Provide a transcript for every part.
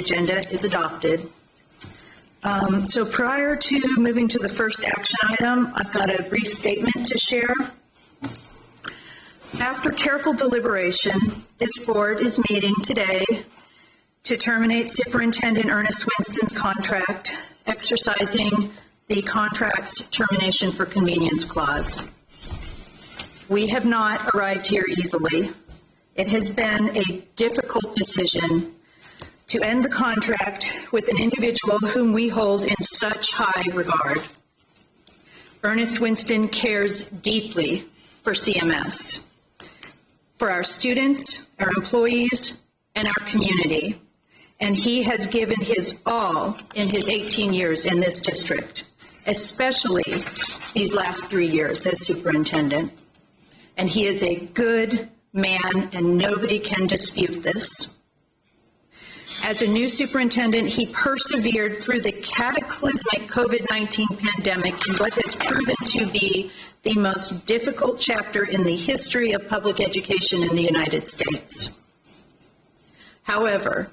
agenda is adopted. So prior to moving to the first action item, I've got a brief statement to share. After careful deliberation, this board is meeting today to terminate Superintendent Earnest Winston's contract, exercising the contract's termination for convenience clause. We have not arrived here easily. It has been a difficult decision to end the contract with an individual whom we hold in such high regard. Earnest Winston cares deeply for CMS, for our students, our employees, and our community, and he has given his all in his 18 years in this district, especially these last 3 years as superintendent. And he is a good man, and nobody can dispute this. As a new superintendent, he persevered through the cataclysmic COVID-19 pandemic in what has proven to be the most difficult chapter in the history of public education in the United States. However,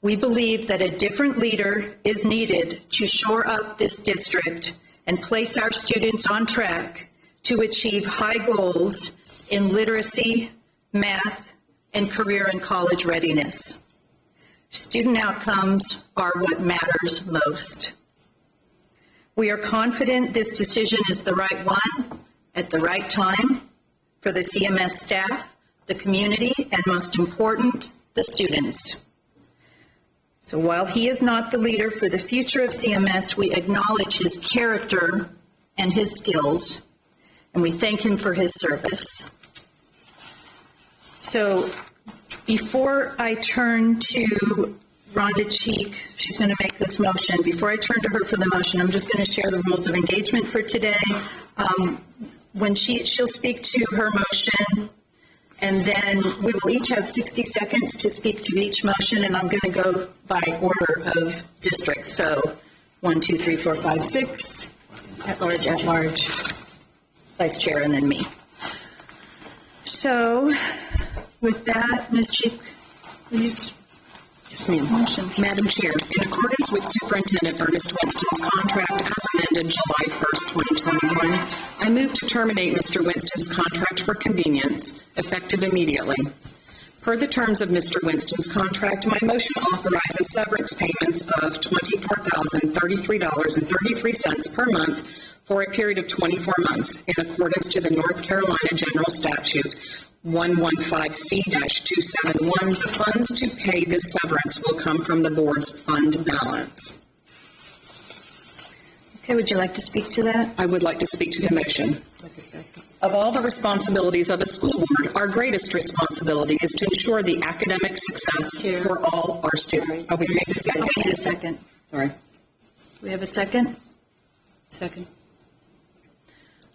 we believe that a different leader is needed to shore up this district and place our students on track to achieve high goals in literacy, math, and career and college readiness. Student outcomes are what matters most. We are confident this decision is the right one at the right time for the CMS staff, the community, and most important, the students. So while he is not the leader for the future of CMS, we acknowledge his character and his skills, and we thank him for his service. So before I turn to Rhonda Cheek, she's going to make this motion. Before I turn to her for the motion, I'm just going to share the rules of engagement for today. When she'll speak to her motion, and then we will each have 60 seconds to speak to each motion, and I'm going to go by order of districts. So 1, 2, 3, 4, 5, 6, at large, vice chair, and then me. So with that, Ms. Cheek, please. Yes, ma'am. Motion. Madam Chair, in accordance with Superintendent Earnest Winston's contract as amended July 1st, 2021, I move to terminate Mr. Winston's contract for convenience, effective immediately. Per the terms of Mr. Winston's contract, my motion authorizes severance payments of $24,033.33 per month for a period of 24 months in accordance to the North Carolina General Statute 115C-271. The funds to pay this severance will come from the board's fund balance. Okay, would you like to speak to that? I would like to speak to the motion. Of all the responsibilities of a school board, our greatest responsibility is to ensure the academic success for all our students. Oh, we need to say I need a second. Sorry. We have a second? Second.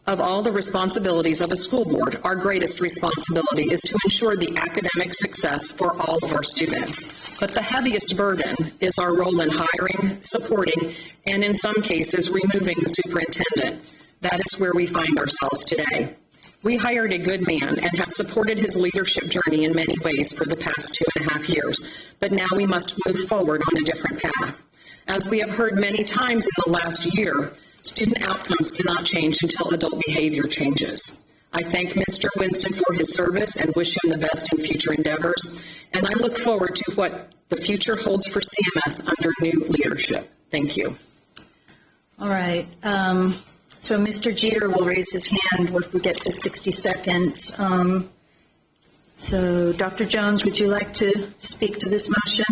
Of all the responsibilities of a school board, our greatest responsibility is to ensure the academic success for all of our students. But the heaviest burden is our role in hiring, supporting, and in some cases, removing the superintendent. That is where we find ourselves today. We hired a good man and have supported his leadership journey in many ways for the past 2.5 years, but now we must move forward on a different path. As we have heard many times in the last year, student outcomes cannot change until adult behavior changes. I thank Mr. Winston for his service and wish him the best in future endeavors, and I look forward to what the future holds for CMS under new leadership. Thank you. All right. So Mr. Jeter will raise his hand when we get to 60 seconds. So Dr. Jones, would you like to speak to this motion?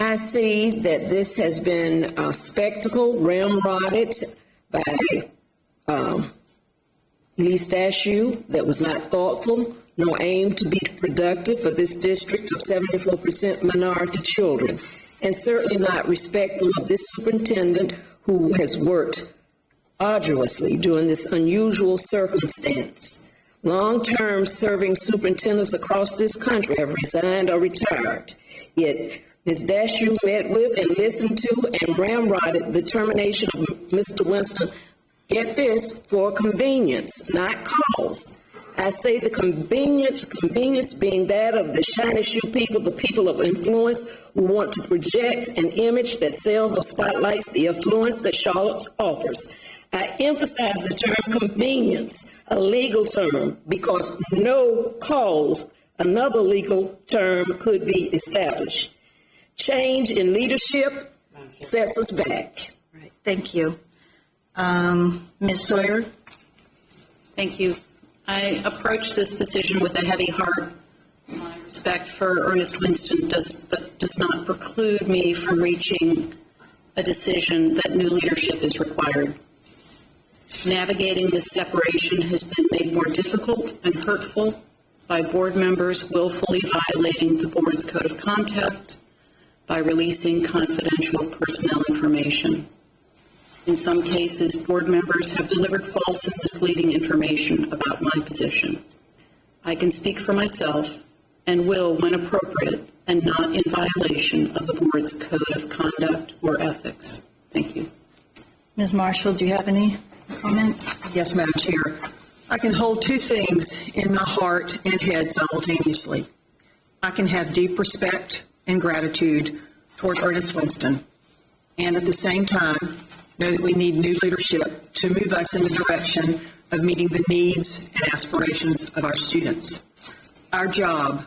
I see that this has been a spectacle ramrodded by Elise Dashew that was not thoughtful, nor aimed to be productive for this district of 74% minority children, and certainly not respectful of this superintendent who has worked arduously during this unusual circumstance. Long-term serving superintendents across this country have resigned or retired, yet Ms. Dashew met with and listened to and ramrodded the termination of Mr. Winston, get this, for convenience, not cause. I say the convenience being that of the shiny shoe people, the people of influence who want to project an image that sells or spotlights the affluence that Charlotte offers. I emphasize the term convenience, a legal term, because no cause another legal term could be established. Change in leadership sets us back. Right, thank you. Ms. Sawyer? Thank you. I approach this decision with a heavy heart. My respect for Earnest Winston does not preclude me from reaching a decision that new leadership is required. Navigating this separation has been made more difficult and hurtful by board members willfully violating the board's code of conduct by releasing confidential personnel information. In some cases, board members have delivered false and misleading information about my position. I can speak for myself and will when appropriate and not in violation of the board's code of conduct or ethics. Thank you. Ms. Marshall, do you have any comments? Yes, Madam Chair. I can hold two things in my heart and head simultaneously. I can have deep respect and gratitude toward Earnest Winston, and at the same time, know that we need new leadership to move us in the direction of meeting the needs and aspirations of our students. Our job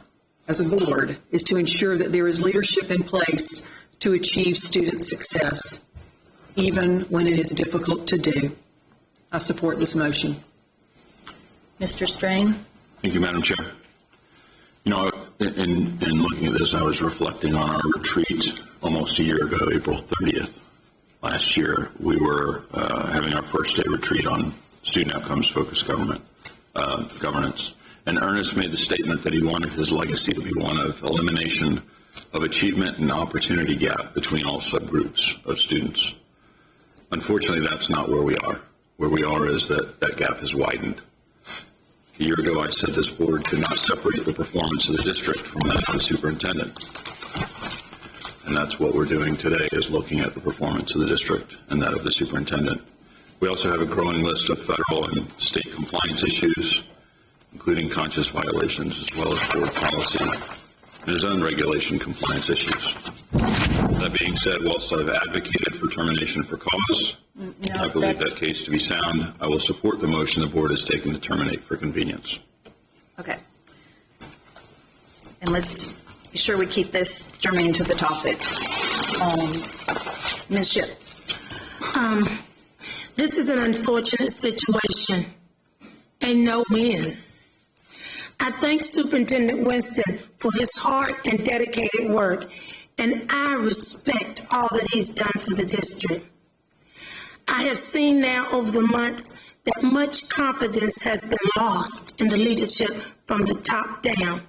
as a board is to ensure that there is leadership in place to achieve student success, even when it is difficult to do. I support this motion. Mr. Strain? Thank you, Madam Chair. You know, in looking at this, I was reflecting on our retreat almost a year ago, April 30th. Last year, we were having our first day retreat on student outcomes-focused governance. And Ernest made the statement that he wanted his legacy to be one of elimination of achievement and opportunity gap between all subgroups of students. Unfortunately, that's not where we are. Where we are is that gap has widened. A year ago, I said this board could not separate the performance of the district from that of the superintendent. And that's what we're doing today, is looking at the performance of the district and that of the superintendent. We also have a growing list of federal and state compliance issues, including conscious violations, as well as board policy and his own regulation compliance issues. That being said, whilst I've advocated for termination for cause, I believe that case to be sound, I will support the motion the board has taken to terminate for convenience. Okay. And let's be sure we keep this germane to the topic. Ms. Shipp. This is an unfortunate situation, a no-win. I thank Superintendent Winston for his hard and dedicated work, and I respect all that he's done for the district. I have seen now over the months that much confidence has been lost in the leadership from the top down.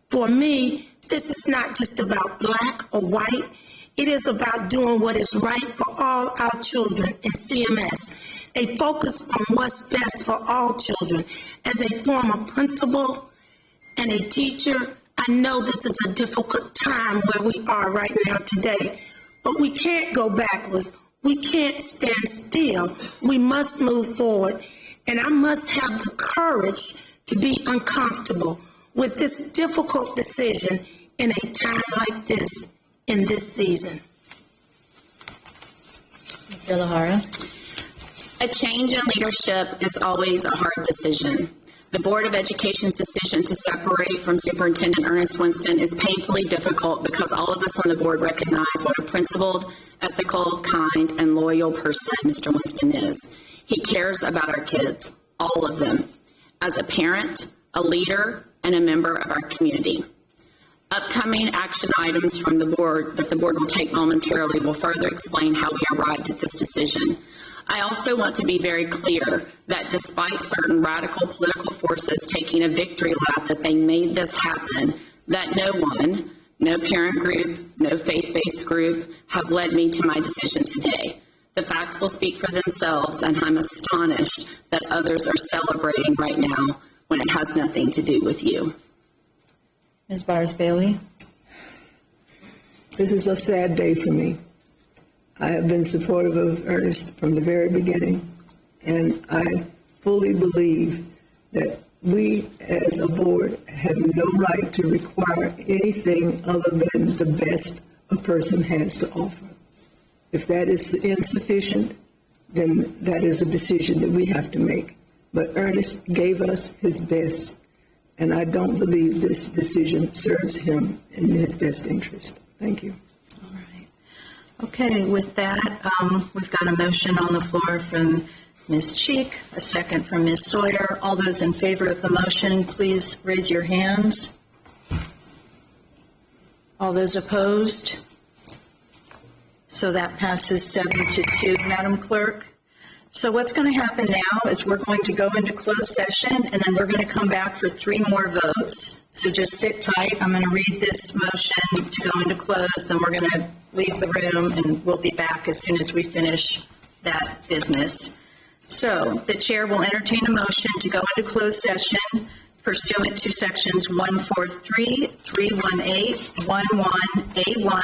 For me, this is not just about black or white. It is about doing what is right for all our children in CMS, a focus on what's best for all children. As a former principal and a teacher, I know this is a difficult time where we are right now today, but we can't go backwards. We can't stand still. We must move forward, and I must have the courage to be uncomfortable with this difficult decision in a time like this, in this season. Ms. De La Hara. A change in leadership is always a hard decision. The Board of Education's decision to separate from Superintendent Earnest Winston is painfully difficult because all of us on the board recognize what a principled, ethical, kind, and loyal person Mr. Winston is. He cares about our kids, all of them, as a parent, a leader, and a member of our community. Upcoming action items from the board that the board will take momentarily will further explain how we arrived at this decision. I also want to be very clear that despite certain radical political forces taking a victory lap that they made this happen, that no one, no parent group, no faith-based group have led me to my decision today. The facts will speak for themselves, and I'm astonished that others are celebrating right now when it has nothing to do with you. Ms. Byers-Bailey. This is a sad day for me. I have been supportive of Ernest from the very beginning, and I fully believe that we as a board have no right to require anything other than the best a person has to offer. If that is insufficient, then that is a decision that we have to make. But Ernest gave us his best, and I don't believe this decision serves him in his best interest. Thank you. All right. Okay, with that, we've got a motion on the floor from Ms. Cheek, a second from Ms. Sawyer. All those in favor of the motion, please raise your hands. All those opposed? So that passes 7-2, Madam Clerk. So what's going to happen now is we're going to go into closed session, and then we're going to come back for 3 more votes. So just sit tight. I'm going to read this motion to go into close, then we're going to leave the room, and we'll be back as soon as we finish that business. So the chair will entertain a motion to go into closed session pursuant to sections 143, 318, 11, A1,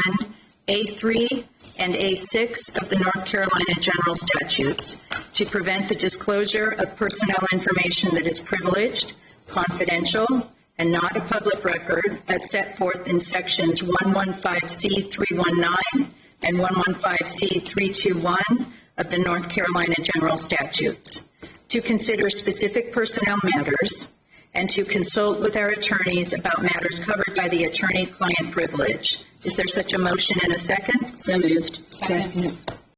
A3, and A6 of the North Carolina General Statutes to prevent the disclosure of personnel information that is privileged, confidential, and not a public record as set forth in sections 115C319 and 115C321 of the North Carolina General Statutes, to consider specific personnel matters, and to consult with our attorneys about matters covered by the attorney-client privilege. Is there such a motion in a second? So moved. Second.